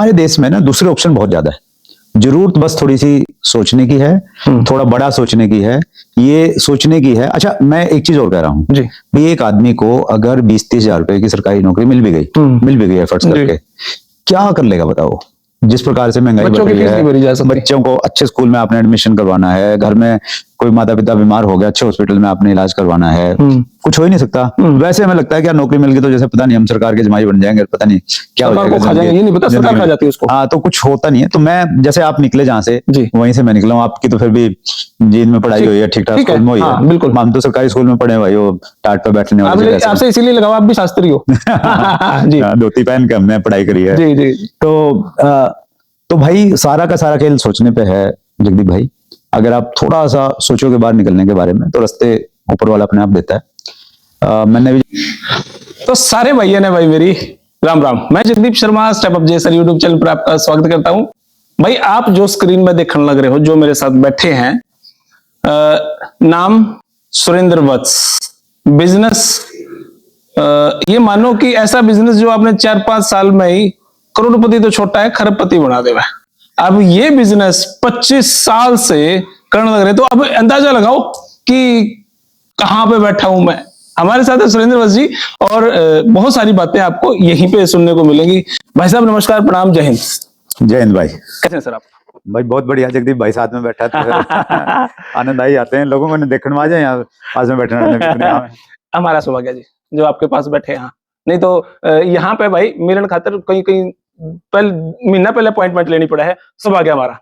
हमारे देश में ना दूसरे ऑप्शन बहुत ज्यादा है। जरूरत बस थोड़ी सी सोचने की है, थोड़ा बड़ा सोचने की है, ये सोचने की है। अच्छा, मैं एक चीज और कह रहा हूँ जी। भाई, एक आदमी को अगर 20-30 हजार रुपए की सरकारी नौकरी मिल भी गई एफर्ट्स करके, क्या कर लेगा बताओ? जिस प्रकार से महंगाई बढ़ रही है, बच्चों को अच्छे स्कूल में आपने एडमिशन करवाना है, घर में कोई माता पिता बीमार हो गया, अच्छे हॉस्पिटल में आपने इलाज करवाना है, कुछ हो ही नहीं सकता। वैसे हमें लगता है कि यार नौकरी मिल गई तो जैसे पता नहीं हम सरकार के जमाई बन जाएंगे, पता नहीं क्या हो जाएगा, ये नहीं पता सरकार खा जाती है उसको। हाँ, तो कुछ होता नहीं है। तो मैं, जैसे आप निकले जहां से, वहीं से मैं निकला हूँ। आपकी तो फिर भी जींद में पढ़ाई हुई है, ठीक ठाक स्कूल में हुई है। बिल्कुल, हम तो सरकारी स्कूल में पढ़े भाई, वो टाट पे बैठने वाले, आपसे इसीलिए लगाओ, आप भी शास्त्री हो। जी, धोती पहन के हमने पढ़ाई करी है। जी जी। तो भाई सारा का सारा खेल सोचने पे है जगदीप भाई। अगर आप थोड़ा सा सोचोगे बाहर निकलने के बारे में, तो रास्ते ऊपर वाला अपने आप देता है। मैंने भी तो सारे भैया ने भाई मेरी राम राम। मैं जगदीप शर्मा, स्टेप अप जय सर यूट्यूब चैनल पर आपका स्वागत करता हूं। भाई आप जो स्क्रीन में देखने लग रहे हो, जो मेरे साथ बैठे हैं, नाम सुरेंद्र वत्स, बिजनेस, ये मानो कि ऐसा बिजनेस जो आपने 4-5 साल में ही करोड़पति तो छोटा है, खरबपति बना देगा। अब ये बिजनेस 25 साल से करने लग रहे, तो अब अंदाजा लगाओ कि कहां पे बैठा हूं मैं। हमारे साथ है सुरेंद्र वत्स जी, और बहुत सारी बातें आपको यहीं पे सुनने को मिलेंगी। भाई साहब नमस्कार, प्रणाम, जय हिंद। जय हिंद भाई। कैसे हैं सर आप? भाई बहुत बढ़िया जगदीप भाई, साथ में बैठा तो आनंद आई आते हैं लोगों को देखने में। आ जाए यहाँ पास में बैठना हमारा सौभाग्य जी जो आपके पास बैठे हैं। नहीं तो यहाँ पे भाई मिलन खातर कहीं कहीं महीना पहले अपॉइंटमेंट लेनी पड़ा है। सौभाग्य हमारा।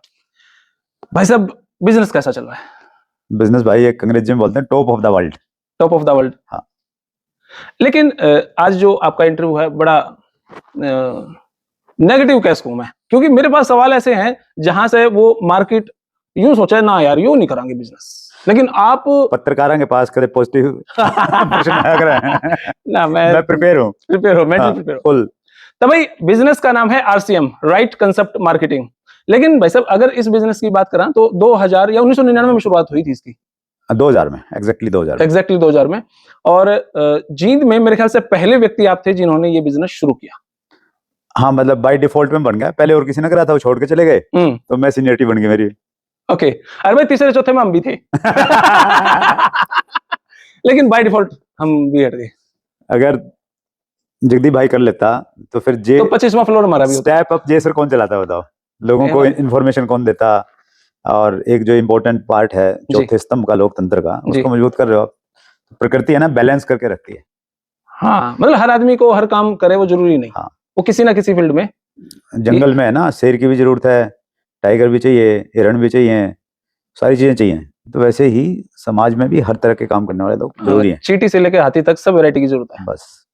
भाई साहब बिजनेस कैसा चल रहा है? बिजनेस भाई एक अंग्रेजी में बोलते हैं top of the world. Top of the world, हाँ। लेकिन आज जो आपका इंटरव्यू है बड़ा नेगेटिव कैस कहूं मैं, क्योंकि मेरे पास सवाल ऐसे हैं जहां से वो मार्केट यूं सोचा ना यार यूं नहीं करांगे बिजनेस, लेकिन आप पत्रकारों के पास करे पॉजिटिव ना, मैं प्रिपेयर हूं, मेंटली प्रिपेयर हूं। तो भाई बिजनेस का नाम है आरसीएम, राइट कंसेप्ट मार्केटिंग। लेकिन भाई साहब अगर इस बिजनेस की बात करें तो 2000 या 1999 में शुरुआत हुई थी इसकी। 2000 में, एग्जैक्टली 2000 में। और जींद में मेरे ख्याल से पहले व्यक्ति आप थे जिन्होंने ये बिजनेस शुरू किया। हाँ, मतलब बाय डिफॉल्ट में बन गया। पहले और किसी ने करा था, वो छोड़ के चले गए, तो मैं सीनियरिटी बन गई मेरी। ओके, अरे भाई तीसरे चौथे में हम भी थे। लेकिन बाय डिफॉल्ट हम भी हट गए। अगर जगदीप भाई कर लेता तो फिर तो 25वां फ्लोर हमारा भी होता। स्टेप अप जय सर कौन चलाता बताओ? लोगों को इन्फॉर्मेशन कौन देता? और एक जो इम्पोर्टेंट पार्ट है चौथे स्तंभ का, लोकतंत्र का, उसको मजबूत कर रहे हो आप। प्रकृति है ना, बैलेंस करके रखती है। हाँ, मतलब हर आदमी को हर काम करे वो जरूरी नहीं। हाँ, वो किसी ना किसी फील्ड में। जंगल में है ना, शेर की भी जरूरत है, टाइगर भी चाहिए, हिरण भी चाहिए, सारी चीजें चाहिए। तो वैसे ही समाज में भी हर तरह के काम करने वाले लोग जरूरी हैं। चींटी से लेकर हाथी तक सब वैरायटी की जरूरत है बस।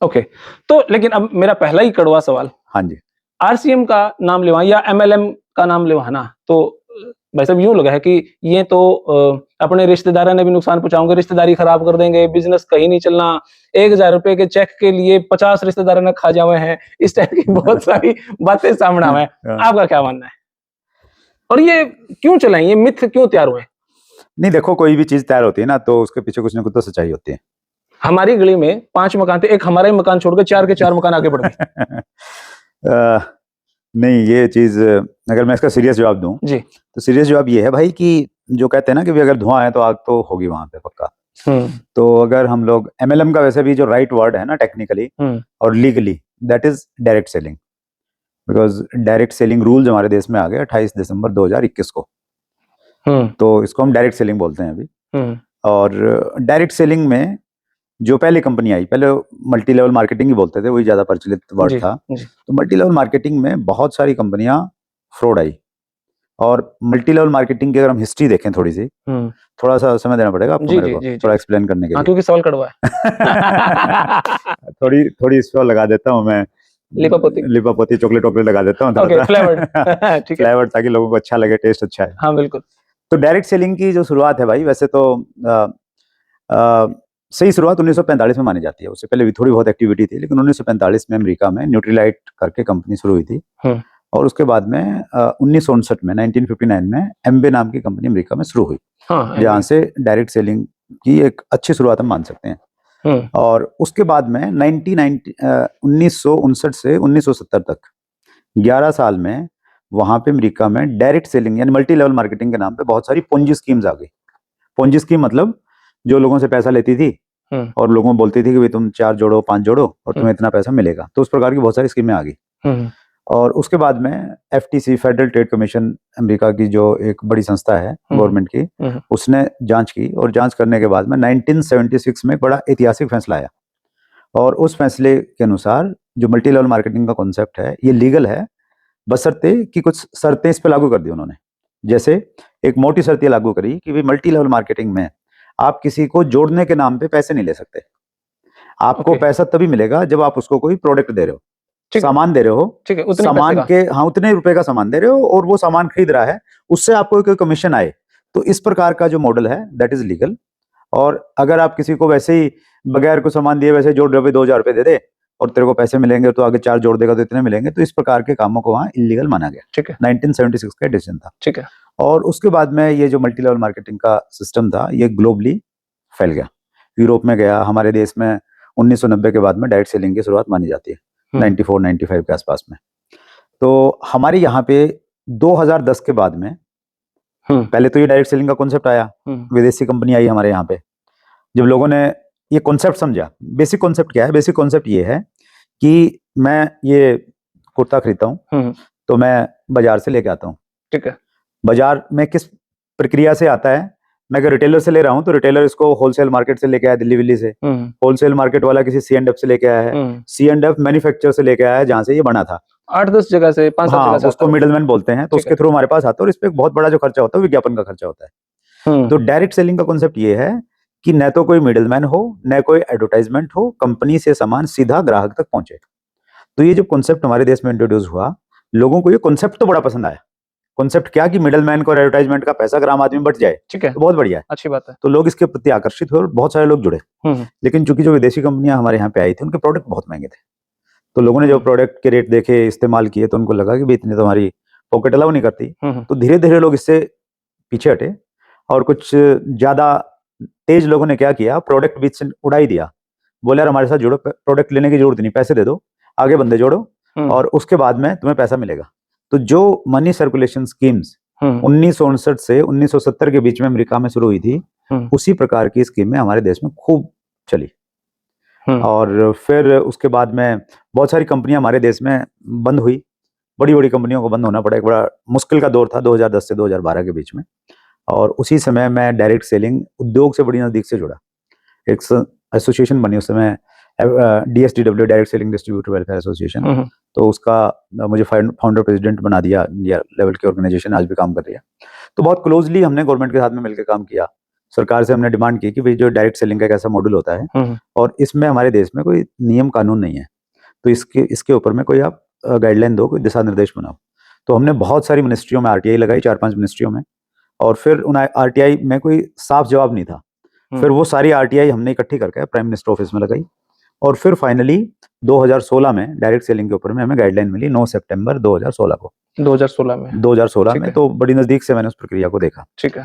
ओके, तो लेकिन अब मेरा पहला ही कड़वा सवाल, हाँ जी, आरसीएम का नाम लेवा या एमएलएम का नाम लेवाना, तो भाई साहब यूं लगा है कि ये तो अपने रिश्तेदारों ने भी नुकसान पहुंचाओगे, रिश्तेदारी खराब कर देंगे, बिजनेस कहीं नहीं चलना, 1000 रुपए के चेक के लिए 50 रिश्तेदारों ने खा जावे हैं, इस टाइप की बहुत सारी बातें सामने आवे हैं। आपका क्या मानना है? और ये क्यों चलाई, ये मिथ क्यों तैयार हुए? नहीं देखो, कोई भी चीज तैयार होती है ना तो उसके पीछे कुछ ना कुछ तो सच्चाई होती है। हमारी गली में 5 मकान थे, एक हमारा ही मकान छोड़ के 4 के 4 मकान आगे बढ़ गए। नहीं, ये चीज अगर मैं इसका सीरियस जवाब दूं जी, तो सीरियस जवाब ये है भाई कि जो कहते हैं ना कि अगर धुआं है तो आग तो होगी वहां पे पक्का। तो अगर हम लोग एमएलएम का, वैसे भी जो राइट वर्ड है ना टेक्निकली और legally, that is direct selling. Because direct selling rule हमारे देश में आ गया 28 दिसंबर 2021 को। तो इसको हम डायरेक्ट सेलिंग बोलते हैं अभी। और डायरेक्ट सेलिंग में जो पहली कंपनी आई, पहले मल्टी लेवल मार्केटिंग ही बोलते थे, वही ज्यादा प्रचलित वर्ड था। तो मल्टी लेवल मार्केटिंग में बहुत सारी कंपनियां फ्रॉड आई। और मल्टी लेवल मार्केटिंग की अगर हम हिस्ट्री देखें थोड़ी सी, थोड़ा सा समय देना पड़ेगा आपको मेरे को थोड़ा एक्सप्लेन करने के लिए, क्योंकि सवाल कड़वा है। थोड़ी इस पर लगा देता हूँ मैं, लिपापोती चॉकलेट वॉकलेट लगा देता हूँ, फ्लेवर, ताकि लोगों को अच्छा लगे, टेस्ट अच्छा है। हाँ बिल्कुल। तो डायरेक्ट सेलिंग की जो शुरुआत है भाई, वैसे तो सही शुरुआत 1945 में मानी जाती है। उससे पहले भी थोड़ी बहुत एक्टिविटी थी, लेकिन 1945 में अमेरिका में न्यूट्रीलाइट करके कंपनी शुरू हुई थी। और उसके बाद में 1959 में 1959 में एम्बे नाम की कंपनी अमेरिका में शुरू हुई। जहाँ से डायरेक्ट सेलिंग की एक अच्छी शुरुआत हम मान सकते हैं। और उसके बाद में 1959 से 1970 तक 11 साल में वहां पे अमेरिका में डायरेक्ट सेलिंग यानी मल्टी लेवल मार्केटिंग के नाम पे बहुत सारी पोंजी स्कीम्स आ गई। पोंजी स्कीम मतलब जो लोगों से पैसा लेती थी और लोगों को बोलती थी कि भाई तुम 4 जोड़ो 5 जोड़ो और तुम्हें इतना पैसा मिलेगा। तो उस प्रकार की बहुत सारी स्कीमें आ गई। और उसके बाद में FTC federal trade commission America की जो एक बड़ी संस्था है गवर्नमेंट की, उसने जांच की और जांच करने के बाद में 1976 में एक बड़ा ऐतिहासिक फैसला आया। और उस फैसले के अनुसार जो मल्टी लेवल मार्केटिंग का कॉन्सेप्ट है ये लीगल है, बशर्ते कि कुछ शर्तें इस पे लागू कर दी उन्होंने। जैसे एक मोटी शर्त ये लागू करी कि भाई मल्टी लेवल मार्केटिंग में आप किसी को जोड़ने के नाम पे पैसे नहीं ले सकते। आपको पैसा तभी मिलेगा जब आप उसको कोई प्रोडक्ट दे रहे हो, सामान दे रहे हो, ठीक है, सामान के उतने रुपए का सामान दे रहे हो और वो सामान खरीद रहा है, उससे आपको कोई कमीशन आए। तो इस प्रकार का जो मॉडल है दैट इज लीगल। और अगर आप किसी को वैसे ही बगैर को सामान दिए वैसे जोड़ रहे 2,000 रुपए दे दे और तेरे को पैसे मिलेंगे तो आगे 4 जोड़ देगा तो इतने मिलेंगे, तो इस प्रकार के कामों को वहां इलीगल माना गया। ठीक है, 1976 का डिसीजन था। ठीक है। और उसके बाद में ये जो मल्टी लेवल मार्केटिंग का सिस्टम था ये ग्लोबली फैल गया, यूरोप में गया, हमारे देश में 1990 के बाद में डायरेक्ट सेलिंग की शुरुआत मानी जाती है 94-95 के आसपास में। तो हमारे यहाँ पे 2010 के बाद में पहले तो ये डायरेक्ट सेलिंग का कॉन्सेप्ट आया, विदेशी कंपनी आई हमारे यहाँ पे। जब लोगों ने ये कॉन्सेप्ट समझा, बेसिक कॉन्सेप्ट क्या है? बेसिक कॉन्सेप्ट ये है कि मैं ये कुर्ता खरीदता हूँ तो मैं बाजार से लेके आता हूँ। ठीक है। बाजार में किस प्रक्रिया से आता है? मैं अगर रिटेलर से ले रहा हूँ तो रिटेलर इसको होलसेल मार्केट से लेके आया दिल्ली विल्ली से, होलसेल मार्केट वाला किसी C&F से लेके आया है, C&F मैन्युफैक्चर से लेके आया है जहां से ये बना था, 8-10 जगह से 5-7 जगह से उसको मिडलमैन बोलते हैं। तो उसके थ्रू हमारे पास आता है और इस पे एक बहुत बड़ा जो खर्चा होता है विज्ञापन का खर्चा होता है। तो डायरेक्ट सेलिंग का कॉन्सेप्ट ये है कि न तो कोई मिडलमैन हो न कोई एडवर्टाइजमेंट हो, कंपनी से सामान सीधा ग्राहक तक पहुंचे। तो ये जो कॉन्सेप्ट हमारे देश में इंट्रोड्यूस हुआ, लोगों को ये कॉन्सेप्ट तो बड़ा पसंद आया। कॉन्सेप्ट क्या कि मिडलमैन को एडवर्टाइजमेंट का पैसा अगर आम आदमी बच जाए, ठीक है, तो बहुत बढ़िया है, अच्छी बात है। तो लोग इसके प्रति आकर्षित हुए और बहुत सारे लोग जुड़े। लेकिन चूंकि जो विदेशी कंपनियां हमारे यहाँ पे आई थी उनके प्रोडक्ट बहुत महंगे थे, तो लोगों ने जो प्रोडक्ट के रेट देखे, इस्तेमाल किए, तो उनको लगा कि भाई इतनी तो हमारी पॉकेट अलाउ नहीं करती। तो धीरे धीरे लोग इससे पीछे हटे और कुछ ज्यादा तेज लोगों ने क्या किया, प्रोडक्ट बीच से उड़ा ही दिया। बोले यार हमारे साथ जुड़ो, प्रोडक्ट लेने की जरूरत नहीं, पैसे दे दो, आगे बंदे जोड़ो और उसके बाद में तुम्हें पैसा मिलेगा। तो जो मनी सर्कुलेशन स्कीम्स 1959 से 1970 के बीच में अमेरिका में शुरू हुई थी, उसी प्रकार की स्कीमें हमारे देश में खूब चली। और फिर उसके बाद में बहुत सारी कंपनियां हमारे देश में बंद हुई, बड़ी बड़ी कंपनियों को बंद होना पड़ा। एक बड़ा मुश्किल का दौर था 2010 से 2012 के बीच में। और उसी समय मैं डायरेक्ट सेलिंग उद्योग से बड़ी नजदीक से जुड़ा। एक एसोसिएशन बनी उस समय, DSDW, direct selling distributor welfare association. तो उसका मुझे फाउंडर प्रेसिडेंट बना दिया, इंडिया लेवल की ऑर्गेनाइजेशन आज भी काम कर रही है। तो बहुत क्लोजली हमने गवर्नमेंट के साथ में मिलकर काम किया। सरकार से हमने डिमांड की कि भाई जो डायरेक्ट सेलिंग का एक ऐसा मॉडल होता है और इसमें हमारे देश में कोई नियम कानून नहीं है, तो इसके ऊपर में कोई आप गाइडलाइन दो, कोई दिशा निर्देश बनाओ। तो हमने बहुत सारी मिनिस्ट्रियों में RTI लगाई, 4-5 मिनिस्ट्रियों में, और फिर उन RTI में कोई साफ जवाब नहीं था। फिर वो सारी RTI हमने इकट्ठी करके प्राइम मिनिस्टर ऑफिस में लगाई और फिर फाइनली 2016 में डायरेक्ट सेलिंग के ऊपर में हमें गाइडलाइन मिली 9 सितंबर 2016 को। 2016 में तो बड़ी नजदीक से मैंने उस प्रक्रिया को देखा। ठीक है।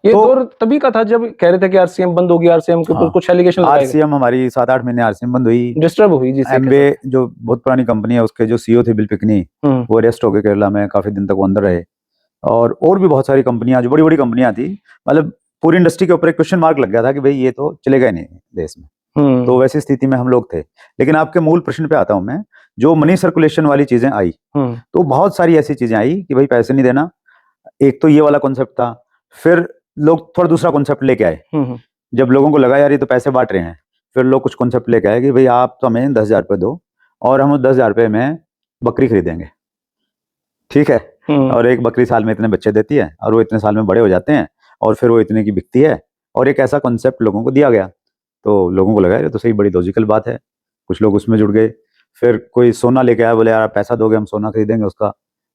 ये दौर तभी का था जब कह रहे थे कि RCM बंद होगी, RCM के ऊपर कुछ एलिगेशन लगाए गए। RCM हमारी 7-8 महीने RCM बंद हुई, डिस्टर्ब हुई। जिससे एम्बे जो बहुत पुरानी कंपनी है उसके जो CEO थे बिल पिकनी, वो अरेस्ट हो गए केरला में, काफी दिन तक वो अंदर रहे। और भी बहुत सारी कंपनियां जो बड़ी बड़ी कंपनियां थी, मतलब पूरी इंडस्ट्री के ऊपर एक क्वेश्चन मार्क लग गया था कि भाई ये तो चलेगा ही नहीं देश में। तो वैसी स्थिति में हम लोग थे। लेकिन आपके मूल प्रश्न पे आता हूं मैं, जो मनी सर्कुलेशन वाली चीजें आई, तो बहुत सारी ऐसी चीजें आई कि भाई पैसे नहीं देना, एक तो ये वाला कॉन्सेप्ट था। फिर लोग थोड़ा दूसरा कॉन्सेप्ट लेके आए, जब लोगों को लगा यार ये तो पैसे बांट रहे हैं, फिर लोग कुछ कॉन्सेप्ट लेके आए कि भाई आप तो हमें 10,000 रुपये दो और हम उस 10,000 रुपये में बकरी खरीदेंगे, ठीक है, और एक बकरी साल में इतने बच्चे देती है और वो इतने साल में बड़े हो जाते हैं और फिर वो इतने की बिकती है। और एक ऐसा कॉन्सेप्ट लोगों को दिया गया, तो लोगों को लगा ये तो सही बड़ी लॉजिकल बात है, कुछ लोग उसमें जुड़ गए। फिर कोई सोना लेके आया, बोले यार पैसा दोगे हम सोना खरीदेंगे, उसका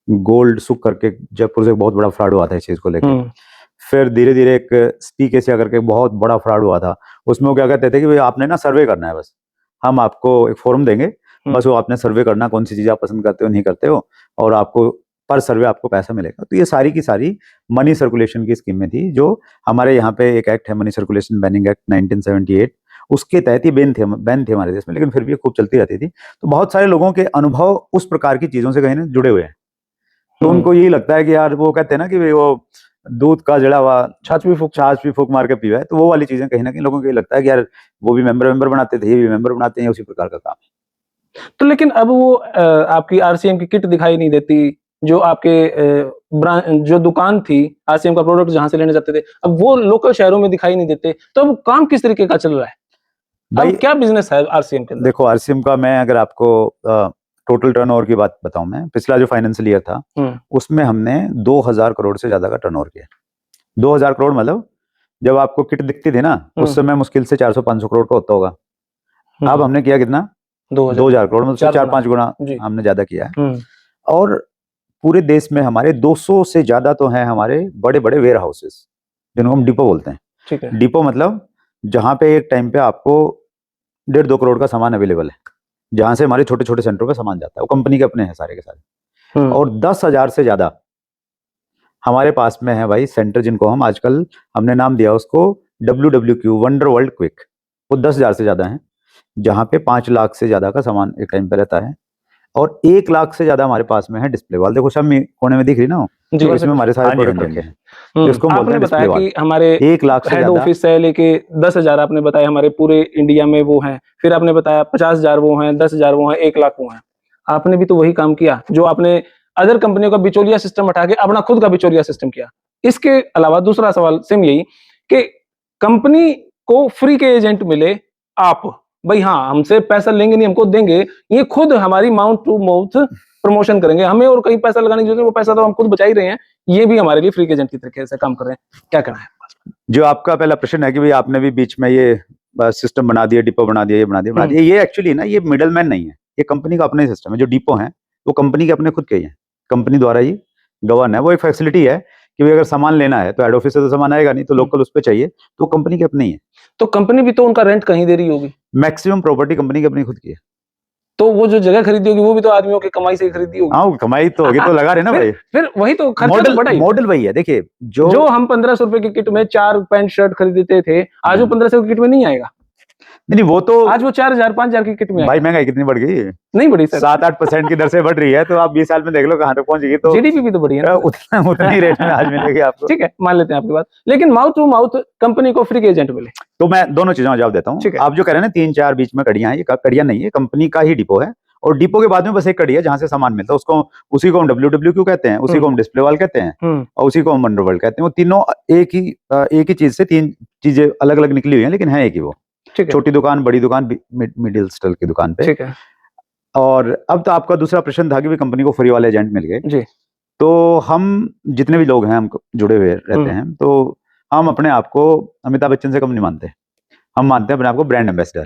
गोल्ड सुक करके जयपुर से बहुत बड़ा फ्रॉड हुआ था इस चीज को लेकर। फिर धीरे धीरे एक स्पीक एशिया करके बहुत बड़ा फ्रॉड हुआ था, उसमें वो क्या कहते थे कि भाई आपने ना सर्वे करना है, बस हम आपको एक फॉर्म देंगे, बस वो आपने सर्वे करना, कौन सी चीज आप पसंद करते हो नहीं करते हो, और आपको पर सर्वे आपको पैसा मिलेगा। तो ये सारी की सारी मनी सर्कुलेशन की स्कीमें थी, जो हमारे यहाँ पे एक एक्ट है मनी सर्कुलेशन बैनिंग एक्ट 1978, उसके तहत ही बैन थे हमारे देश में, लेकिन फिर भी खूब चलती रहती थी। तो बहुत सारे लोगों के अनुभव उस प्रकार की चीजों से कहीं ना जुड़े हुए हैं, तो उनको यही लगता है कि यार वो कहते हैं ना कि वो दूध का जड़ा हुआ छाछ भी फूक मार के पीवा है, तो वो वाली चीजें कहीं ना कहीं लोगों को ये लगता है कि यार वो भी मेंबर बनाते थे, ये भी मेंबर बनाते हैं, उसी प्रकार का काम है। तो लेकिन अब वो आपकी आरसीएम की किट दिखाई नहीं देती, जो आपके जो दुकान थी आरसीएम का प्रोडक्ट जहां से लेने जाते थे, अब वो लोकल शहरों में दिखाई नहीं देते, तो अब काम किस तरीके का चल रहा है? भाई अब क्या बिजनेस है आरसीएम के अंदर? देखो, आरसीएम का मैं अगर आपको टोटल टर्नओवर की बात बताऊं, मैं पिछला जो फाइनेंशियल ईयर था उसमें हमने 2000 करोड़ से ज्यादा का टर्नओवर किया। 2000 करोड़ मतलब जब आपको किट दिखती थी ना, उस समय मुश्किल से 400-500 करोड़ का होता होगा। अब हमने किया कितना? 2000 करोड़, मतलब 4-5 गुना हमने ज्यादा किया है। और पूरे देश में हमारे 200 से ज्यादा तो हैं हमारे बड़े बड़े वेयर हाउसेस, जिनको हम डिपो बोलते हैं। ठीक है। डिपो मतलब जहां पे एक टाइम पे आपको 1.5-2 करोड़ का सामान अवेलेबल है, जहां से हमारे छोटे छोटे सेंटरों पे सामान जाता है, वो कंपनी के अपने हैं सारे के सारे। और 10,000 से ज्यादा हमारे पास में है भाई सेंटर, जिनको हम आजकल हमने नाम दिया उसको WWQ, वंडर वर्ल्ड क्विक। वो 10,000 से ज्यादा हैं, जहां पे 5 लाख से ज्यादा का सामान एक टाइम पे रहता है। और 1 लाख से ज्यादा हमारे पास में है डिस्प्ले वॉल। देखो सब कोने में दिख रही ना, तो इसमें हमारे सारे प्रोडक्ट रखे हैं, जिसको हम बोलते हैं डिस्प्ले वॉल। कि हमारे 1 लाख से हेड ज्यादा ऑफिस से लेके 10,000 आपने बताया हमारे पूरे इंडिया में वो हैं, फिर आपने बताया 50,000 वो हैं, 10,000 वो हैं, 1 लाख वो हैं। आपने भी तो वही काम किया जो आपने अदर कंपनियों का बिचौलिया सिस्टम हटा के अपना खुद का बिचौलिया सिस्टम किया। इसके अलावा दूसरा सवाल सेम यही कि कंपनी को फ्री के एजेंट मिले, आप भाई हाँ हमसे पैसा लेंगे नहीं, हमको देंगे, ये खुद हमारी माउथ टू माउथ प्रमोशन करेंगे, हमें और कहीं पैसा लगाने की जरूरत नहीं, वो पैसा तो हम खुद बचा ही रहे हैं, ये भी हमारे लिए फ्री के एजेंट की तरीके से काम कर रहे हैं। क्या कहना है? जो आपका पहला प्रश्न है कि भाई आपने भी बीच में ये सिस्टम बना दिया, डिपो बना दिया, ये बना दिया, ये एक्चुअली ना ये मिडलमैन नहीं है, ये कंपनी का अपना ही सिस्टम है। जो डिपो है वो कंपनी के अपने खुद के ही है, कंपनी द्वारा ही गवर्न है। वो एक फैसिलिटी है कि भाई अगर सामान लेना है तो हेड ऑफिस से तो सामान आएगा नहीं, तो लोकल उस पर चाहिए, तो कंपनी के अपने ही है। तो कंपनी भी तो उनका रेंट कहीं दे रही होगी? मैक्सिमम प्रॉपर्टी कंपनी की अपनी खुद की है। तो वो जो जगह खरीदी होगी वो भी तो आदमियों की कमाई से ही खरीदी होगी। हाँ, कमाई तो होगी, तो लगा रहे ना भाई। फिर वही तो खर्चा तो बड़ा ही। मॉडल वही है। देखिए जो हम 1500 रुपए की किट में 4 पैंट शर्ट खरीदते थे, आज वो 1500 की किट में नहीं आएगा। नहीं, वो तो आज वो 4,000-5,000 की किट में भाई महंगाई कितनी बढ़ गई? नहीं बढ़ी सर, 7-8% की दर से बढ़ रही है, तो आप 20 साल में देख लो कहां तक पहुंच गई। तो जीडीपी भी तो बढ़ी है ना, उतनी रेट में आज मिलेगी आपको। ठीक है, मान लेते हैं आपकी बात, लेकिन माउथ टू माउथ कंपनी को फ्री के एजेंट मिले। तो मैं दोनों चीजों का जवाब देता हूँ। आप जो कह रहे हैं ना 3-4 बीच में कड़ियां हैं, ये कड़ियां नहीं है, कंपनी का ही डिपो है। और डिपो के बाद में बस एक कड़ी है जहां से सामान मिलता है, उसी को हम WWQ कहते हैं, उसी को हम डिस्प्ले वॉल कहते हैं, और उसी को हम वंडर वर्ल्ड कहते हैं। वो तीनों एक ही चीज से 3 चीजें अलग अलग निकली हुई हैं, लेकिन है एक ही वो। छोटी दुकान, बड़ी दुकान, मिडिल स्टॉल की दुकान पे। ठीक है। और अब तो आपका दूसरा प्रश्न था कि भी कंपनी को फ्री वाले एजेंट मिल गए जी। तो हम जितने भी लोग हैं, हम जुड़े हुए रहते हैं, तो हम अपने आप को अमिताभ बच्चन से कम नहीं मानते। हम मानते हैं अपने आप को ब्रांड एम्बेसडर।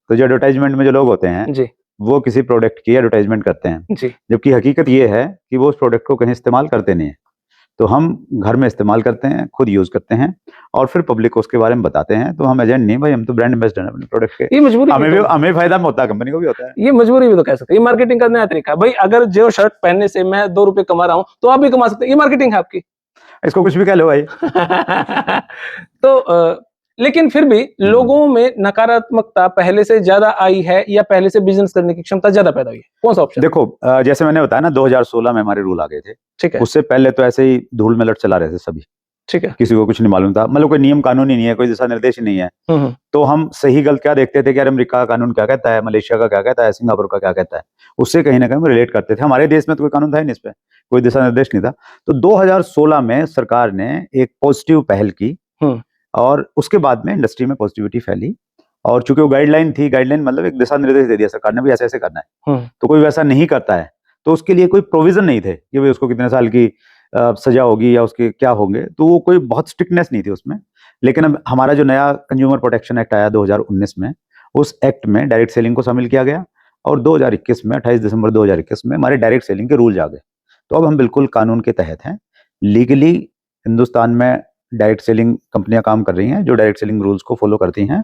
तो जो एडवर्टाइजमेंट में जो लोग होते हैं जी, वो किसी प्रोडक्ट की एडवर्टाइजमेंट करते हैं जी, जबकि हकीकत ये है कि वो उस प्रोडक्ट को कहीं इस्तेमाल करते नहीं है। तो हम घर में इस्तेमाल करते हैं, खुद यूज करते हैं, और फिर पब्लिक को उसके बारे में बताते हैं। तो हम एजेंट नहीं भाई, हम तो ब्रांड एम्बेसडर हैं अपने प्रोडक्ट के। ये मजबूरी हमें फायदा में होता है, कंपनी को भी होता है। ये मजबूरी भी तो कह सकते हैं, ये मार्केटिंग का नया तरीका भाई। अगर जो शर्ट पहनने से मैं 2 रुपए कमा रहा हूं, तो आप भी कमा सकते हैं, ये मार्केटिंग है आपकी। इसको कुछ भी कह लो भाई। तो लेकिन फिर भी लोगों में नकारात्मकता पहले से ज्यादा आई है, या पहले से बिजनेस करने की क्षमता ज्यादा पैदा हुई है? कौन सा ऑप्शन? देखो, जैसे मैंने बताया ना 2016 में हमारे रूल आ गए थे, ठीक है। उससे पहले तो ऐसे ही धूल में लट चला रहे थे सभी, ठीक है, किसी को कुछ नहीं मालूम था, मतलब कोई नियम कानून ही नहीं है, कोई दिशा निर्देश ही नहीं है। तो हम सही गलत क्या देखते थे कि यार अमेरिका का कानून क्या कहता है, मलेशिया का क्या कहता है, सिंगापुर का क्या कहता है, उससे कहीं ना कहीं हम रिलेट करते थे। हमारे देश में तो कोई कानून था ही नहीं, इस पे कोई दिशा निर्देश नहीं था। तो 2016 में सरकार ने एक पॉजिटिव पहल की, और उसके बाद में इंडस्ट्री में पॉजिटिविटी फैली। और चूंकि वो गाइडलाइन थी, गाइडलाइन मतलब एक दिशा निर्देश दे दिया सरकार ने भी ऐसे ऐसे करना है, तो कोई वैसा नहीं करता है तो उसके लिए कोई प्रोविजन नहीं थे कि भाई उसको कितने साल की सजा होगी या उसके क्या होंगे, तो वो कोई बहुत स्ट्रिक्टनेस नहीं थी उसमें। लेकिन अब हमारा जो नया कंज्यूमर प्रोटेक्शन एक्ट आया 2019 में, उस एक्ट में डायरेक्ट सेलिंग को शामिल किया गया, और 2021 में 28 दिसंबर 2021 में हमारे डायरेक्ट सेलिंग के रूल आ गए। तो अब हम बिल्कुल कानून के तहत हैं, लीगली हिंदुस्तान में डायरेक्ट सेलिंग कंपनियां काम कर रही हैं जो डायरेक्ट सेलिंग रूल्स को फॉलो करती हैं।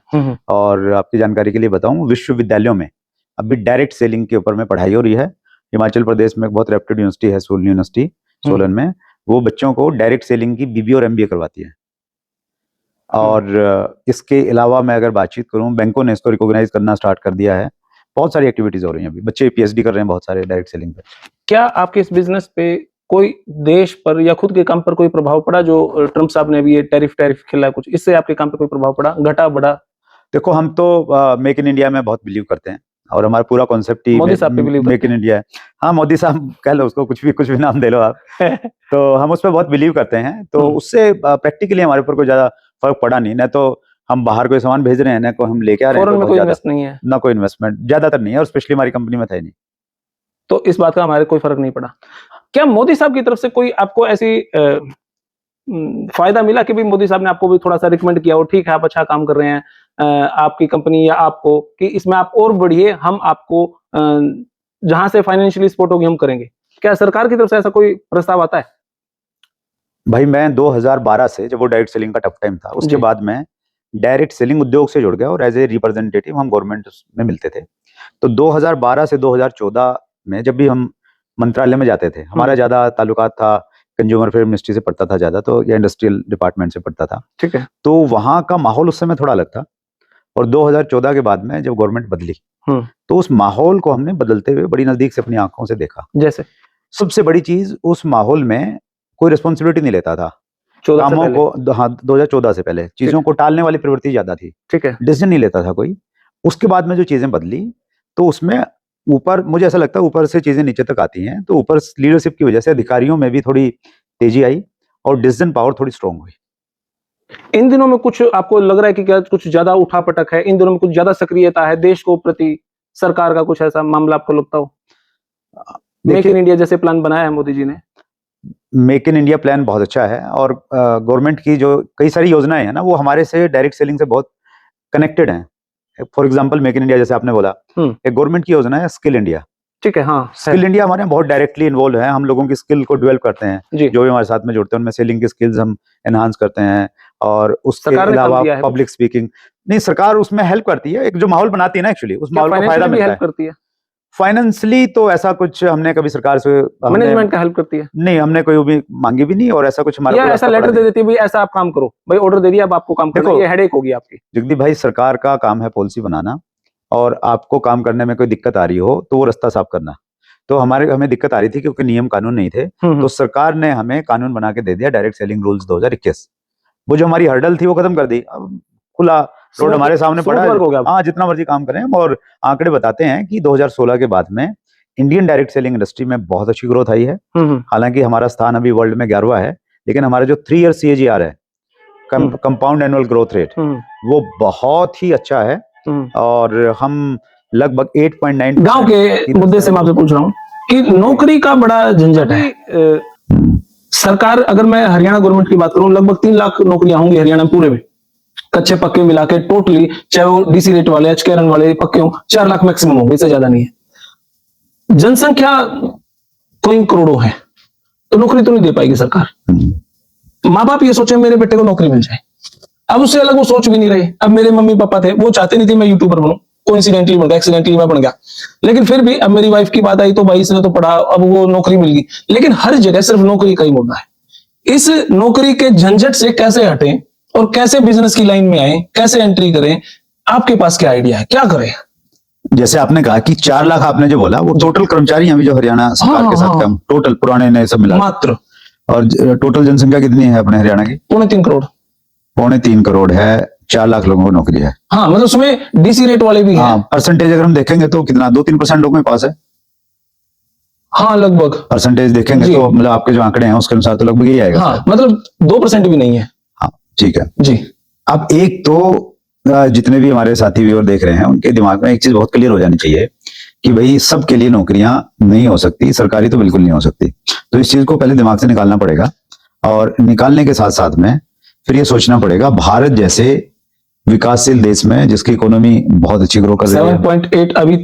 और आपकी जानकारी के लिए बताऊं, विश्वविद्यालयों में अभी डायरेक्ट सेलिंग के ऊपर में पढ़ाई हो रही है। हिमाचल प्रदेश में एक बहुत रेप्यूटेड यूनिवर्सिटी है, सूल यूनिवर्सिटी, सोलन में, वो बच्चों को डायरेक्ट सेलिंग की बीबीए और एमबीए करवाती है। और इसके अलावा मैं अगर बातचीत करूं, बैंकों ने इसको रिकॉग्नाइज करना स्टार्ट कर दिया है। बहुत सारी एक्टिविटीज हो रही हैं अभी, बच्चे पीएचडी कर रहे हैं बहुत सारे डायरेक्ट सेलिंग पे। क्या आपके इस बिजनेस पे कोई देश पर या खुद के काम पर कोई प्रभाव पड़ा? जो ट्रम्प साहब ने अभी ये टैरिफ खेला है कुछ, इससे आपके काम पे कोई प्रभाव पड़ा, घटा बढ़ा? देखो, हम तो मेक इन इंडिया में बहुत बिलीव करते हैं और हमारा पूरा कॉन्सेप्ट ही मोदी साहब पे बिलीव मेक इन इंडिया है। हाँ, मोदी साहब कह लो उसको, कुछ भी नाम दे लो आप। तो हम उस पर बहुत बिलीव करते हैं, तो उससे प्रैक्टिकली हमारे ऊपर कोई ज्यादा फर्क पड़ा नहीं। ना तो हम बाहर कोई सामान भेज रहे हैं, ना को हम लेके आ रहे हैं, फॉरेन में कोई इन्वेस्ट नहीं है, ना कोई इन्वेस्टमेंट ज्यादातर नहीं है, और स्पेशली हमारी कंपनी में था ही नहीं। तो इस बात का हमारे कोई फर्क नहीं पड़ा। क्या मोदी साहब की तरफ से कोई आपको ऐसी फायदा मिला कि भी मोदी साहब ने आपको भी थोड़ा सा रिकमेंड किया हो, ठीक है आप अच्छा काम कर रहे हैं, आपकी कंपनी या आपको, कि इसमें आप और बढ़िए, हम आपको जहां से फाइनेंशियली सपोर्ट होगी हम करेंगे? क्या सरकार की तरफ से ऐसा कोई प्रस्ताव आता है? भाई, मैं 2012 से, जब वो डायरेक्ट सेलिंग का टफ टाइम था, उसके बाद मैं डायरेक्ट सेलिंग उद्योग से जुड़ गया और एज ए रिप्रेजेंटेटिव हम गवर्नमेंट में मिलते थे। तो 2012 से 2014 में जब भी हम मंत्रालय में जाते थे, हमारा ज्यादा ताल्लुकात था कंज्यूमर अफेयर मिनिस्ट्री से पड़ता था ज्यादा, तो या इंडस्ट्रियल डिपार्टमेंट से पड़ता था। ठीक है। तो वहां का माहौल उस समय थोड़ा अलग था, और 2014 के बाद में जब गवर्नमेंट बदली, तो उस माहौल को हमने बदलते हुए बड़ी नजदीक से अपनी आंखों से देखा। जैसे सबसे बड़ी चीज, उस माहौल में कोई रिस्पॉन्सिबिलिटी नहीं लेता था कामों को। हाँ, 2014 से पहले चीजों को टालने वाली प्रवृत्ति ज्यादा थी। ठीक है। डिसीजन नहीं लेता था कोई। उसके बाद में जो चीजें बदली, तो उसमें ऊपर, मुझे ऐसा लगता है ऊपर से चीजें नीचे तक आती हैं, तो ऊपर लीडरशिप की वजह से अधिकारियों में भी थोड़ी तेजी आई और डिसीजन पावर थोड़ी स्ट्रांग हुई। इन दिनों में कुछ आपको लग रहा है कि क्या कुछ ज्यादा उठापटक है, इन दिनों में कुछ ज्यादा सक्रियता है देश को प्रति, सरकार का कुछ ऐसा मामला आपको लगता हो? मेक इन इंडिया जैसे प्लान बनाया है मोदी जी ने। मेक इन इंडिया प्लान बहुत अच्छा है, और गवर्नमेंट की जो कई सारी योजनाएं हैं ना, वो हमारे से डायरेक्ट सेलिंग से बहुत कनेक्टेड हैं। For example, make in India जैसे आपने बोला, एक गवर्नमेंट की योजना है स्किल इंडिया। ठीक है, हाँ। स्किल इंडिया हमारे यहाँ बहुत डायरेक्टली इन्वॉल्व है। हम लोगों की स्किल को डेवलप करते हैं, जो भी हमारे साथ में जुड़ते हैं उनमें सेलिंग की स्किल्स हम एनहांस करते हैं। और उसके अलावा पब्लिक स्पीकिंग, नहीं, सरकार उसमें हेल्प करती है, एक जो माहौल बनाती है ना, एक्चुअली उस माहौल को फायदा मिलता है। फाइनेंशियली तो ऐसा कुछ हमने कभी सरकार से, मैनेजमेंट का हेल्प करती है? नहीं, हमने कोई भी मांगी भी नहीं, और ऐसा कुछ हमारा ऐसा लेटर दे देती है भाई ऐसा आप काम करो, भाई ऑर्डर दे दिया अब आपको काम करना है, ये हेडेक होगी आपकी। जगदीप भाई, सरकार का काम है पॉलिसी बनाना, और आपको काम करने में कोई दिक्कत आ रही हो तो वो रास्ता साफ करना। तो हमें दिक्कत आ रही थी क्योंकि नियम कानून नहीं थे, तो सरकार ने हमें कानून बना के दे दिया, डायरेक्ट सेलिंग रूल्स 2021। वो जो हमारी हर्डल थी वो खत्म कर दी, अब खुला रोड हमारे सामने पड़ा है। हाँ, जितना मर्जी काम करें। और आंकड़े बताते हैं कि 2016 के बाद में इंडियन डायरेक्ट सेलिंग इंडस्ट्री में बहुत अच्छी ग्रोथ आई है। हालांकि हमारा स्थान अभी वर्ल्ड में 11वां है, लेकिन हमारा जो 3 ईयर CAGR है, कंपाउंड एनुअल ग्रोथ रेट, वो बहुत ही अच्छा है। और हम लगभग 8.9। गांव के मुद्दे से मैं आपसे पूछ रहा हूँ कि नौकरी का बड़ा झंझट है। सरकार, अगर मैं हरियाणा गवर्नमेंट की बात करूं, लगभग 3 लाख नौकरियां होंगी हरियाणा पूरे में, कच्चे पक्के मिला के टोटली, चाहे वो डीसी रेट वाले, एचकेआरएन वाले पक्के हों, 4 लाख मैक्सिमम होंगे, इससे ज्यादा नहीं है। जनसंख्या कई करोड़ों है, तो नौकरी तो नहीं दे पाएगी सरकार। माँ बाप ये सोचे मेरे बेटे को नौकरी मिल जाए, अब उससे अलग वो सोच भी नहीं रहे। अब मेरे मम्मी पापा थे, वो चाहते नहीं थे मैं यूट्यूबर बनूं, कोइंसिडेंटली बन गया, एक्सीडेंटली मैं बन गया, लेकिन फिर भी अब मेरी वाइफ की बात आई तो भाई इसने तो पढ़ा, अब वो नौकरी मिल गई। लेकिन हर जगह सिर्फ नौकरी का ही मुद्दा है। इस नौकरी के झंझट से कैसे हटें और कैसे बिजनेस की लाइन में आए, कैसे एंट्री करें? आपके पास क्या आइडिया है, क्या करें? जैसे आपने कहा कि 4 लाख आपने जो बोला, वो टोटल कर्मचारी हैं अभी जो हरियाणा सरकार के साथ काम, टोटल पुराने नए सब मिला मात्र। और टोटल जनसंख्या कितनी है अपने हरियाणा की? 3.25 करोड़। 3.25 करोड़ है, 4 लाख लोगों को नौकरी है। हाँ, मतलब उसमें डीसी रेट वाले भी हैं। हाँ, परसेंटेज अगर हम देखेंगे तो कितना, 2-3% लोगों के पास है। हाँ, लगभग परसेंटेज देखेंगे तो मतलब आपके जो आंकड़े हैं उसके अनुसार तो लगभग यही आएगा। हाँ, मतलब 2% भी नहीं है। हाँ, ठीक है जी। अब एक तो जितने भी हमारे साथी व्यूअर देख रहे हैं, उनके दिमाग में एक चीज बहुत क्लियर हो जानी चाहिए कि भाई सबके लिए नौकरियां नहीं हो सकती, सरकारी तो बिल्कुल नहीं हो सकती। तो इस चीज को पहले दिमाग से निकालना पड़ेगा, और निकालने के साथ साथ में फिर ये सोचना पड़ेगा, भारत जैसे विकासशील देश में जिसकी इकोनॉमी बहुत अच्छी ग्रो कर रही है, 7.8 अभी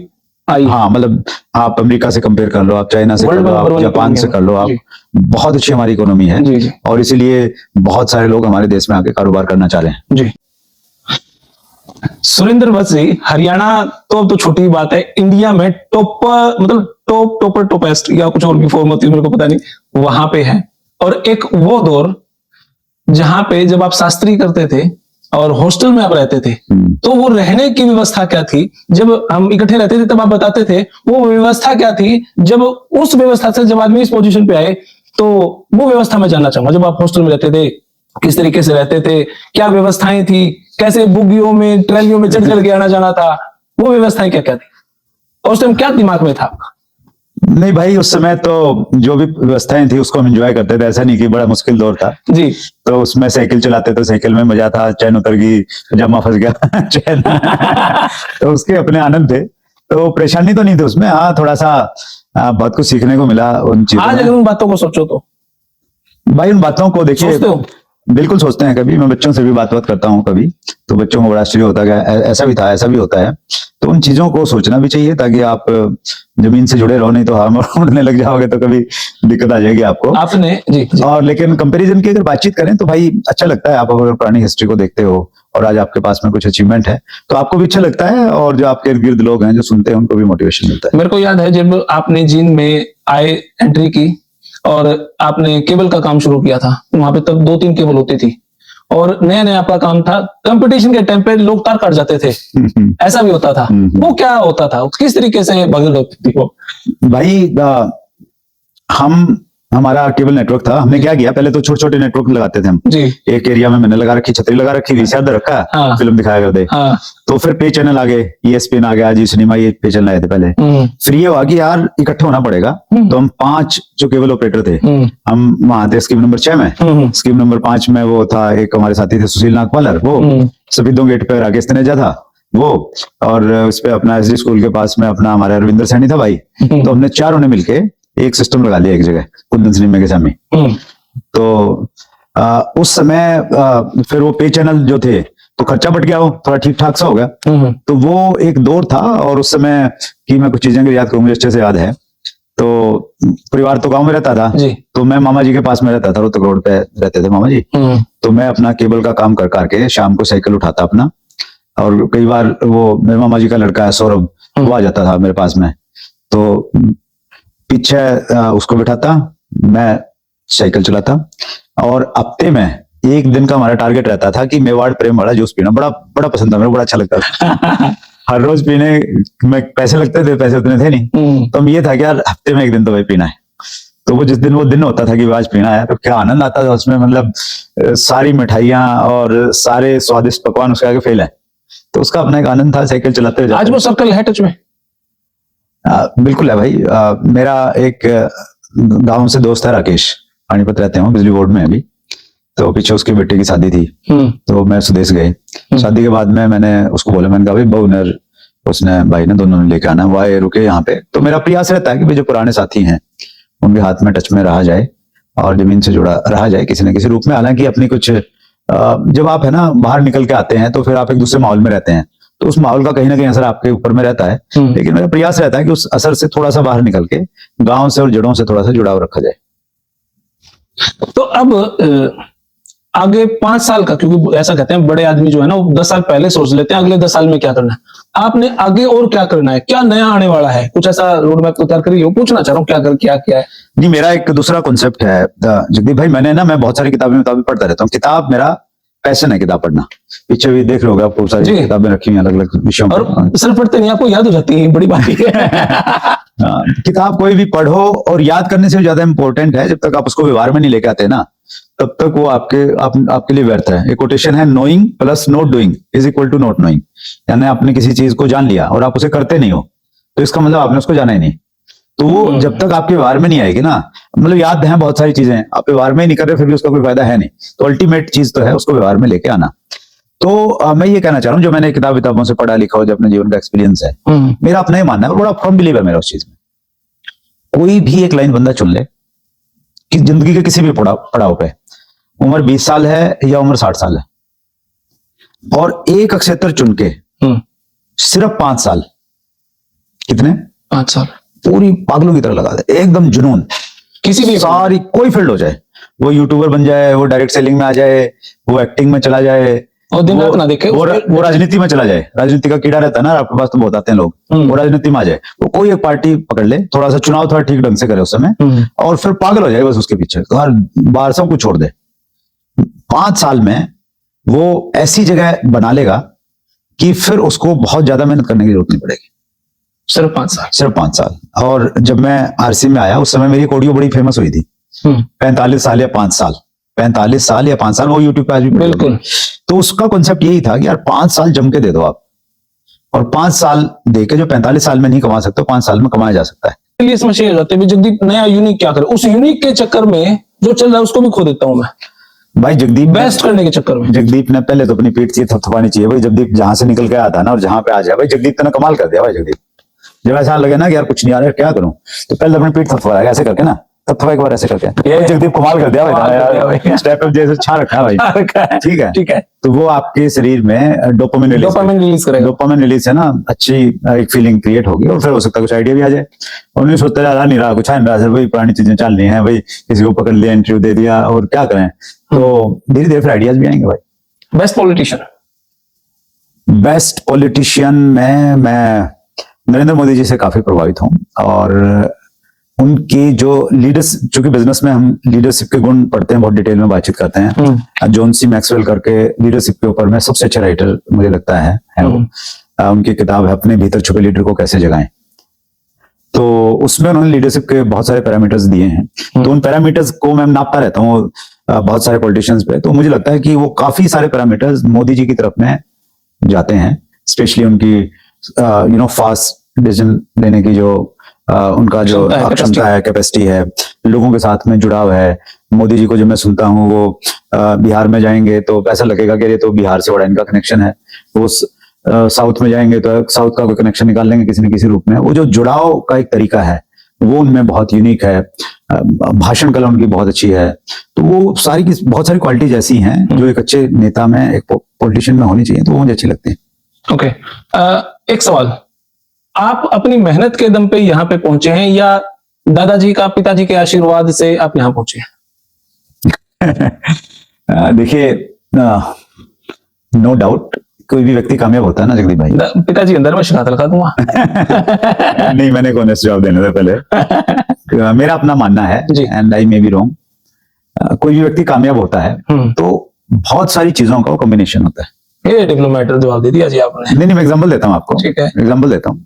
आई। हाँ, मतलब आप अमेरिका से कंपेयर कर लो, आप चाइना से कर लो, आप जापान से कर लो, आप बहुत अच्छी हमारी इकोनॉमी है। और इसीलिए बहुत सारे लोग हमारे देश में आके कारोबार करना चाह रहे हैं। जी। सुरेंद्र वत्स जी, हरियाणा तो अब तो छोटी बात है, इंडिया में टॉप, मतलब टॉपेस्ट या कुछ और भी फॉर्म होती है मेरे को पता नहीं, वहां पे है, और एक वो दौर जहां पे जब आप शास्त्री करते थे और हॉस्टल में आप रहते थे, तो वो रहने की व्यवस्था क्या थी? जब हम इकट्ठे रहते थे तब आप बताते थे वो व्यवस्था क्या थी, जब उस व्यवस्था से जब आदमी इस पोजीशन पे आए तो वो व्यवस्था मैं जानना चाहूंगा। जब आप हॉस्टल में रहते थे किस तरीके से रहते थे, क्या व्यवस्थाएं थी, कैसे बुग्गियों में ट्रेलियों में चढ़ चढ़ के आना जाना था, वो व्यवस्थाएं क्या क्या थी, और उस टाइम क्या दिमाग में था? नहीं भाई, उस समय तो जो भी व्यवस्थाएं थी उसको हम एंजॉय करते थे, ऐसा नहीं कि बड़ा मुश्किल दौर था जी। तो उसमें साइकिल चलाते थे, साइकिल में मजा था, चैन उतर गई, पजामा फंस गया चैन तो उसके अपने आनंद थे, तो परेशानी तो नहीं थी उसमें। हाँ, थोड़ा सा बहुत कुछ सीखने को मिला उन चीजों आज में। अगर उन बातों को सोचो तो भाई उन बातों को देखिए, सोचते हो? बिल्कुल सोचते हैं। कभी मैं बच्चों से भी बात करता हूँ कभी, तो बच्चों को बड़ा आश्चर्य होता है, ऐसा भी था, ऐसा भी होता है। तो उन चीजों को सोचना भी चाहिए ताकि आप जमीन से जुड़े रहो, नहीं तो हम उड़ने लग जाओगे तो कभी दिक्कत आ जाएगी आपको। आपने जी। और लेकिन कंपैरिजन की अगर बातचीत करें तो भाई अच्छा लगता है। आप अगर पुरानी हिस्ट्री को देखते हो और आज आपके पास में कुछ अचीवमेंट है तो आपको भी अच्छा लगता है, और जो आपके इर्द गिर्द लोग हैं जो सुनते हैं उनको भी मोटिवेशन मिलता है। मेरे को याद है जब आपने जीन में आए एंट्री की और आपने केबल का काम शुरू किया था, वहां पे तब 2-3 केबल होती थी और नया नया आपका काम था। कंपटीशन के टाइम पे लोग तार काट जाते थे, ऐसा भी होता था। वो क्या होता था, किस तरीके से भगदड़ होती थी वो? भाई हमारा केबल नेटवर्क था। हमने क्या किया, पहले तो छोटे छोटे नेटवर्क लगाते थे हम जी। एक एरिया में मैंने लगा रखी, छतरी लगा रखी, वीसीआर रखा, हाँ। फिल्म दिखाया करते। हाँ। तो फिर पे चैनल आ गए, ESPN आ गया, जी सिनेमा, ये पे चैनल आए थे पहले। फिर ये हुआ कि यार इकट्ठे होना पड़ेगा, तो हम 5 जो केबल ऑपरेटर थे, हम वहां थे स्कीम नंबर 6 में। स्कीम नंबर 5 में वो था, एक हमारे साथी थे सुशील नागपालर, वो सफेदों गेट पे राकेश तनेजा था वो, और उस पे अपना SD स्कूल के पास में अपना हमारा रविंदर सैनी था भाई। तो हमने चारों ने मिलके एक सिस्टम लगा लिया एक जगह, कुंदन सिनेमा के सामने। तो उस समय फिर वो पे चैनल जो थे तो खर्चा बढ़ गया, हो थोड़ा ठीक ठाक सा हो गया। तो वो एक दौर था, और उस समय की मैं कुछ चीजें याद करूँ, मुझे अच्छे से याद है। तो परिवार तो गांव में रहता था, तो मैं मामा जी के पास में रहता था, रोहतक रोड पे रहते थे मामा जी। तो मैं अपना केबल का काम कर करके शाम को साइकिल उठाता अपना, और कई बार वो मेरे मामा जी का लड़का है सौरभ, वो आ जाता था मेरे पास में, तो पीछे उसको बिठाता, मैं साइकिल चलाता। और हफ्ते में एक दिन का हमारा टारगेट रहता था कि मेवाड़ प्रेम वाला जूस पीना, बड़ा बड़ा पसंद था मेरे को, बड़ा अच्छा लगता था हर रोज पीने में पैसे लगते थे, पैसे उतने थे नहीं, तो ये था कि यार हफ्ते में एक दिन तो भाई पीना है। तो वो जिस दिन वो दिन होता था कि आज पीना है, तो क्या आनंद आता था उसमें, मतलब सारी मिठाइयाँ और सारे स्वादिष्ट पकवान उसके आगे फेल है, तो उसका अपना एक आनंद था साइकिल चलाते हुए। आज वो सर्कल है टच में? बिल्कुल है भाई। मेरा एक गांव से दोस्त है राकेश, पानीपत रहते हैं, बिजली बोर्ड में अभी। तो पीछे उसके बेटे की शादी थी, तो मैं सुदेश गए। शादी के बाद में मैंने उसको बोला, मैंने कहा भाई बहुनर, उसने भाई ने दोनों ने लेके आना, वो आए रुके यहाँ पे। तो मेरा प्रयास रहता है कि भाई जो पुराने साथी हैं उनके हाथ में टच में रहा जाए और जमीन से जुड़ा रहा जाए किसी न किसी रूप में। हालांकि अपनी कुछ जब आप है ना बाहर निकल के आते हैं तो फिर आप एक दूसरे माहौल में रहते हैं, तो उस माहौल का कहीं ना कहीं असर आपके ऊपर में रहता है। लेकिन मेरा प्रयास रहता है कि उस असर से थोड़ा सा बाहर निकल के गांव से और जड़ों से थोड़ा सा जुड़ाव रखा जाए। तो अब आगे 5 साल का, क्योंकि ऐसा कहते हैं बड़े आदमी जो है ना वो 10 साल पहले सोच लेते हैं अगले 10 साल में क्या करना है। आपने आगे और क्या करना है, क्या नया आने वाला है, कुछ ऐसा रोड मैप तैयार करी हो? पूछना चाह रहा हूँ क्या है। नहीं, मेरा एक दूसरा कॉन्सेप्ट है जगदीप भाई। मैं बहुत सारी किताबें पढ़ता रहता हूँ। किताब मेरा पैशन है, किताब पढ़ना। पीछे भी देख लोगे आपको सारी किताबें रखी हुई अलग अलग विषयों पर, और सिर्फ पढ़ते नहीं, आपको याद हो जाती है, बड़ी बात है। किताब कोई भी पढ़ो, और याद करने से भी ज्यादा इंपॉर्टेंट है, जब तक आप उसको व्यवहार में नहीं लेके आते ना तब तक वो आपके लिए व्यर्थ है। एक कोटेशन है, knowing plus not doing is equal to not knowing. यानी आपने किसी चीज को जान लिया और आप उसे करते नहीं हो, तो इसका मतलब आपने उसको जाना ही नहीं। तो वो जब तक आपके व्यवहार में नहीं आएगी ना, मतलब याद है बहुत सारी चीजें, आप व्यवहार में ही नहीं कर रहे फिर भी उसका कोई फायदा है नहीं। तो अल्टीमेट चीज तो है उसको व्यवहार में लेके आना। तो मैं ये कहना चाह रहा हूँ, जो मैंने किताबों से पढ़ा लिखा हो, जो अपने जीवन का एक्सपीरियंस है, मेरा अपना ही मानना है, बड़ा फर्म बिलीव है मेरा उस चीज में। कोई भी एक लाइन बंदा चुन ले कि जिंदगी के किसी भी पड़ाव पे, उम्र 20 साल है या उम्र 60 साल है, और एक अक्षेत्र चुन के सिर्फ 5 साल, कितने 5 साल पूरी पागलों की तरह लगा दे, एकदम जुनून, किसी भी सारी कोई फील्ड हो जाए, वो यूट्यूबर बन जाए, वो डायरेक्ट सेलिंग में आ जाए, वो एक्टिंग में चला जाए, और दिन रात ना देखे, वो राजनीति में चला जाए, राजनीति का कीड़ा रहता है ना आपके पास, तो बहुत आते हैं लोग, वो राजनीति में आ जाए, वो कोई एक पार्टी पकड़ ले, थोड़ा सा चुनाव थोड़ा ठीक ढंग से करे उस समय, और फिर पागल हो जाए बस उसके पीछे, हर बार सब कुछ छोड़ दे। 5 साल में वो ऐसी जगह बना लेगा कि फिर उसको बहुत ज्यादा मेहनत करने की जरूरत नहीं पड़ेगी। सिर्फ 5 साल? सिर्फ 5 साल। और जब मैं आरसी में आया उस समय मेरी एक ऑडियो बड़ी फेमस हुई थी, 45 साल या 5 साल, 45 साल या 5 साल, वो यूट्यूब पे आज भी बिल्कुल। तो उसका कॉन्सेप्ट यही था कि यार 5 साल जम के दे दो आप, और 5 साल देके जो 45 साल में नहीं कमा सकते 5 साल में कमाया जा सकता है। ये समस्या हो जाती है जगदीप, नया यूनिक क्या करे, उस यूनिक के चक्कर में जो चल रहा है उसको भी खो देता हूं मैं भाई। जगदीप बेस्ट करने के चक्कर में, जगदीप ने पहले तो अपनी पीठ से थपथपानी चाहिए भाई। जगदीप जहां से निकल के आया था ना और जहां पे आ जाए भाई, जगदीप ने कमाल कर दिया भाई। जगदीप जब ऐसा लगे ना कि यार कुछ नहीं आ रहा है क्या करूं, तो पहले अपनी पीठ थपथपाया ऐसे करके ना, थपथपा एक बार ऐसे करके, ये जगदीप कमाल कर दिया भाई, स्टेप अप जैसे छा रखा है भाई। ठीक है, ठीक है। तो वो आपके शरीर में डोपामिन रिलीज करेगा। डोपामिन रिलीज है ना, अच्छी एक फीलिंग क्रिएट होगी, और फिर हो सकता है कुछ आइडिया भी आ जाए। और नहीं सोचता जा रहा, नहीं रहा कुछ, भाई पुरानी चीजें चल रही हैं भाई, किसी को पकड़ लिया, इंटरव्यू दे दिया, और क्या करें, तो धीरे धीरे फिर आइडियाज भी आएंगे भाई। Best politician? बेस्ट पॉलिटिशियन में मैं नरेंद्र मोदी जी से काफी प्रभावित हूं, और उनकी जो लीडर्स, चूंकि बिजनेस में हम लीडरशिप के गुण पढ़ते हैं, बहुत डिटेल में बातचीत करते हैं। जॉन सी मैक्सवेल करके लीडरशिप के ऊपर में सबसे अच्छा राइटर मुझे लगता है वो। उनकी किताब है अपने भीतर छुपे लीडर को कैसे जगाएं, तो उसमें उन्होंने लीडरशिप के बहुत सारे पैरामीटर्स दिए हैं। तो उन पैरामीटर्स को मैं नापता रहता हूँ बहुत सारे पॉलिटिशियंस पे, तो मुझे लगता है कि वो काफी सारे पैरामीटर्स मोदी जी की तरफ में जाते हैं, स्पेशली उनकी फास्ट डिसीजन लेने की जो उनका जो क्षमता है, कैपेसिटी है, लोगों के साथ में जुड़ाव है। मोदी जी को जब मैं सुनता हूँ, वो बिहार में जाएंगे तो ऐसा लगेगा कि ये तो बिहार से बड़ा इनका कनेक्शन है, वो साउथ में जाएंगे तो साउथ का कोई कनेक्शन निकाल लेंगे किसी न किसी रूप में। वो जो जुड़ाव का एक तरीका है वो उनमें बहुत यूनिक है, भाषण कला उनकी बहुत अच्छी है। तो वो सारी की बहुत सारी क्वालिटीज ऐसी हैं जो एक अच्छे नेता में, एक पॉलिटिशियन में होनी चाहिए, तो वो मुझे अच्छी लगती है। ओके, एक सवाल, आप अपनी मेहनत के दम पे यहाँ पे पहुंचे हैं या दादाजी का, पिताजी के आशीर्वाद से आप यहाँ पहुंचे हैं? देखिए, नो डाउट कोई भी व्यक्ति कामयाब होता है ना जगदीप भाई। पिताजी अंदर में शिकायत लगा दूंगा। नहीं, मैंने कौन सा जवाब देने से पहले मेरा अपना मानना है, and I may be wrong, कोई भी व्यक्ति कामयाब होता है तो बहुत सारी चीजों का कॉम्बिनेशन होता है। ये डिप्लोमेट जवाब दे दिया जी आपने। नहीं, मैं एग्जांपल देता हूँ आपको। ठीक है, एग्जांपल देता हूँ।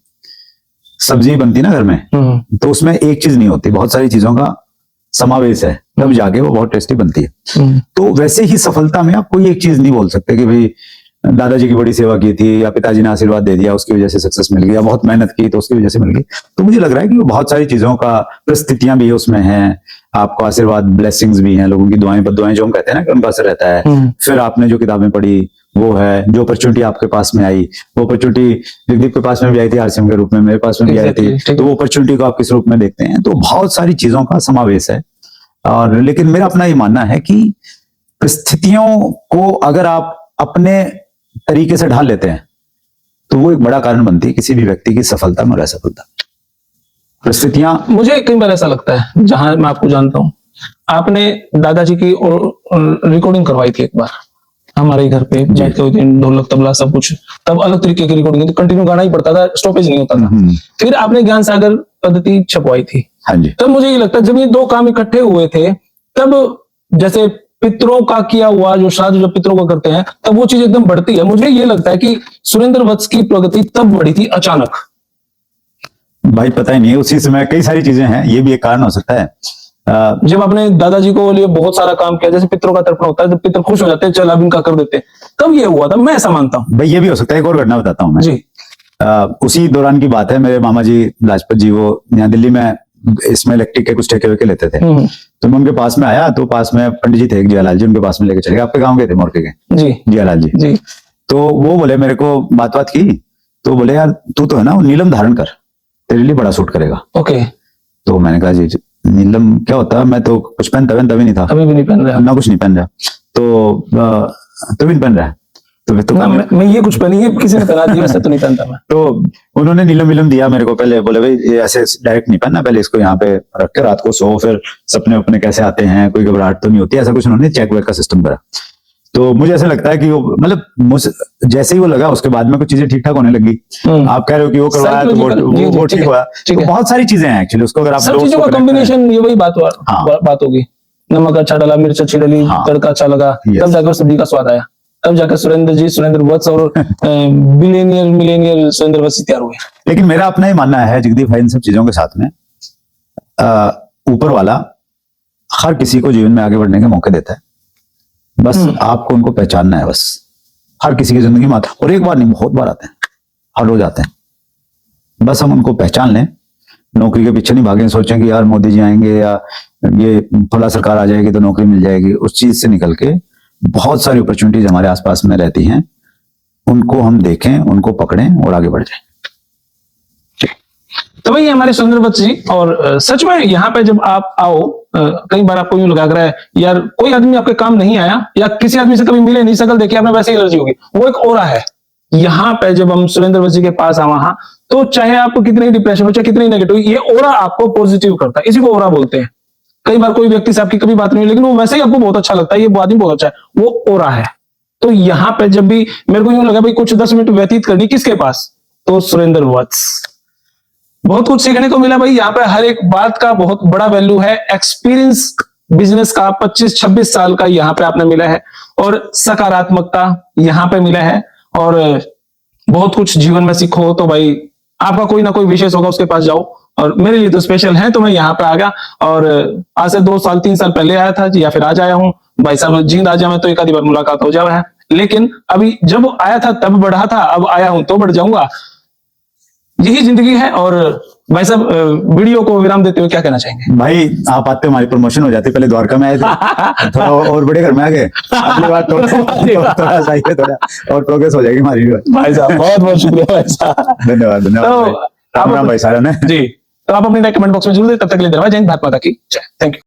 सब्जी बनती है ना घर में, तो उसमें एक चीज नहीं होती, बहुत सारी चीजों का समावेश है, तब जाके वो बहुत टेस्टी बनती है। तो वैसे ही सफलता में आप कोई एक चीज नहीं बोल सकते कि भाई दादाजी की बड़ी सेवा की थी या पिताजी ने आशीर्वाद दे दिया उसकी वजह से सक्सेस मिल गई, या बहुत मेहनत की तो उसकी वजह से मिल गई। तो मुझे लग रहा है कि वो बहुत सारी चीजों का, परिस्थितियां भी उसमें हैं, आपको आशीर्वाद, ब्लेसिंग्स भी हैं, लोगों की दुआएं बद्दुआएं जो हम कहते हैं ना कि उनका असर रहता है। फिर आपने जो किताबें पढ़ी वो है, जो अपॉर्चुनिटी आपके पास में आई, वो अपॉर्चुनिटी जगदीप के पास में भी आई थी आरसीएम के रूप में, मेरे पास में भी आई थी, तो वो अपॉर्चुनिटी को आप किस रूप में देखते हैं। तो बहुत सारी चीजों का समावेश है। और लेकिन मेरा अपना ये मानना है कि परिस्थितियों को अगर आप अपने तरीके से ढाल लेते हैं तो वो एक बड़ा कारण बनती है किसी भी व्यक्ति की सफलता में और असफलता। परिस्थितियां, मुझे कई बार ऐसा लगता है, जहां मैं आपको जानता हूं, आपने दादाजी की रिकॉर्डिंग करवाई थी एक बार हमारे घर पे, बैठ के ढोलक तबला सब कुछ, तब अलग तरीके की रिकॉर्डिंग थी, कंटिन्यू गाना ही पड़ता था, स्टॉपेज नहीं होता था। फिर आपने ज्ञान सागर पद्धति छपवाई थी। हाँ जी। तब मुझे ये लगता है जब ये दो काम इकट्ठे हुए थे, तब जैसे पितरों का किया हुआ जो श्राद्ध जब पितरों का करते हैं तब वो चीज एकदम बढ़ती है। मुझे ये लगता है कि सुरेंद्र वत्स की प्रगति तब बढ़ी थी अचानक। भाई पता ही नहीं, उसी समय कई सारी चीजें हैं, ये भी एक कारण हो सकता है। जब आपने दादाजी को लिए बहुत सारा काम किया, जैसे पितरों का तर्पण होता है, जब पितर खुश हो जाते हैं, चल अब इनका कर देते, तब ये हुआ था, मैं ऐसा मानता हूँ। भाई ये भी हो सकता है। एक और घटना बताता हूँ मैं जी। उसी दौरान की बात है, मेरे मामा जी लाजपत जी, वो यहाँ दिल्ली में इसमें इलेक्ट्रिक के कुछ ठेके वेके लेते थे, तो मैं उनके पास में आया, तो पास में पंडित जी थे एक, जियालाल जी, उनके पास में लेके चले गए। आपके गांव के थे, मोरके के जी, जियालाल जी। तो वो बोले, मेरे को बात की, तो बोले यार तू तो है ना, वो नीलम धारण कर, तेरे लिए बड़ा सूट करेगा। ओके। तो मैंने कहा जी नीलम क्या होता है, मैं तो कुछ पहनता भी नहीं था, अभी भी नहीं पहन रहा ना, कुछ नहीं पहन रहा, तो भी नहीं पहन रहा है, तो मैं ये कुछ पहनी है, किसी ने पहना दिया, वैसे तो नहीं पहनता मैं। तो उन्होंने नीलम विलम दिया मेरे को, पहले बोले भाई ये ऐसे डायरेक्ट नहीं पहनना, पहले इसको यहाँ पे रख के रात को सो, फिर सपने अपने कैसे आते हैं, कोई घबराहट तो नहीं होती, ऐसा कुछ उन्होंने चेक वेक का सिस्टम करा। तो मुझे ऐसा लगता है कि वो मतलब जैसे ही वो लगा उसके बाद में कुछ चीजें ठीक ठाक होने लगी। आप कह रहे हो कि वो करवाया तो वो ठीक हुआ, तो बहुत सारी चीजें हैं एक्चुअली उसको अगर आप सब चीजों का कॉम्बिनेशन, ये वही बात होगी। नमक अच्छा डाला, मिर्च अच्छी डाली, तड़का अच्छा लगा, तब जाकर सब्जी का स्वाद आया, तब जाकर सुरेंद्र वत्स और मिलेनियर सुरेंद्र वत्स तैयार हुए। लेकिन मेरा अपना ही मानना है जगदीप भाई, इन सब चीजों के साथ में ऊपर वाला हर किसी को जीवन में आगे बढ़ने के मौके देता है, बस आपको उनको पहचानना है। बस हर किसी की जिंदगी में और एक बार नहीं, बहुत बार आते हैं, हर रोज आते हैं। बस हम उनको पहचान लें, नौकरी के पीछे नहीं भागें, सोचें कि यार मोदी जी आएंगे या ये फला सरकार आ जाएगी तो नौकरी मिल जाएगी। उस चीज से निकल के बहुत सारी अपॉर्चुनिटीज हमारे आसपास में रहती हैं, उनको हम देखें, उनको पकड़ें और आगे बढ़ जाएं। तो भाई हमारे सुरेंद्र वत्स जी, और सच में यहाँ पे जब आप आओ, कई बार आपको यूं लगा रहा है यार कोई आदमी आपके काम नहीं आया, या किसी आदमी से कभी मिले नहीं, शकल देखी आपने वैसे ही एलर्जी होगी, वो एक ऑरा है। यहाँ पे जब हम सुरेंद्र वत्स जी के पास आ वहां, तो चाहे आपको कितनी डिप्रेशन हो, चाहे कितनी नेगेटिव, ये ऑरा आपको पॉजिटिव करता है, इसी को ऑरा बोलते हैं। कई बार कोई व्यक्ति से आपकी कभी बात नहीं हुई, लेकिन वो वैसे ही आपको बहुत अच्छा लगता है, ये आदमी बहुत अच्छा है, वो ऑरा है। तो यहाँ पे जब भी मेरे को यूं लगा भाई कुछ 10 मिनट व्यतीत करनी किसके पास, तो सुरेंद्र वत्स। बहुत कुछ सीखने को मिला भाई, यहाँ पे हर एक बात का बहुत बड़ा वैल्यू है। एक्सपीरियंस बिजनेस का 25-26 साल का यहाँ पे आपने मिला है, और सकारात्मकता यहाँ पे मिला है, और बहुत कुछ जीवन में सीखो। तो भाई आपका कोई ना कोई विशेष होगा, उसके पास जाओ, और मेरे लिए तो स्पेशल है, तो मैं यहाँ पे आ गया। और आज से 2 साल 3 साल पहले आया था, या फिर आज आया हूँ, भाई साहब जींद आ जाए तो एक आधी बार मुलाकात हो जाए है। लेकिन अभी जब आया था तब बढ़ा था, अब आया हूं तो बढ़ जाऊंगा, यही जिंदगी है। और भाई साहब वीडियो को विराम देते हुए क्या कहना चाहेंगे? भाई आप आते हमारी प्रमोशन हो जाती, पहले द्वारका में आए थे, थोड़ा और बड़े घर में आ गए, अगली बार थोड़ा सा थोड़ा और प्रोग्रेस हो जाएगी हमारी। भाई साहब बहुत बहुत शुक्रिया भाई साहब, धन्यवाद। तो राम राम भाई साहब ने जी। तो आप अपने कमेंट बॉक्स में जरूर दें। तब तक के लिए धन्यवाद। जय हिंद, भारत माता की जय। Thank you.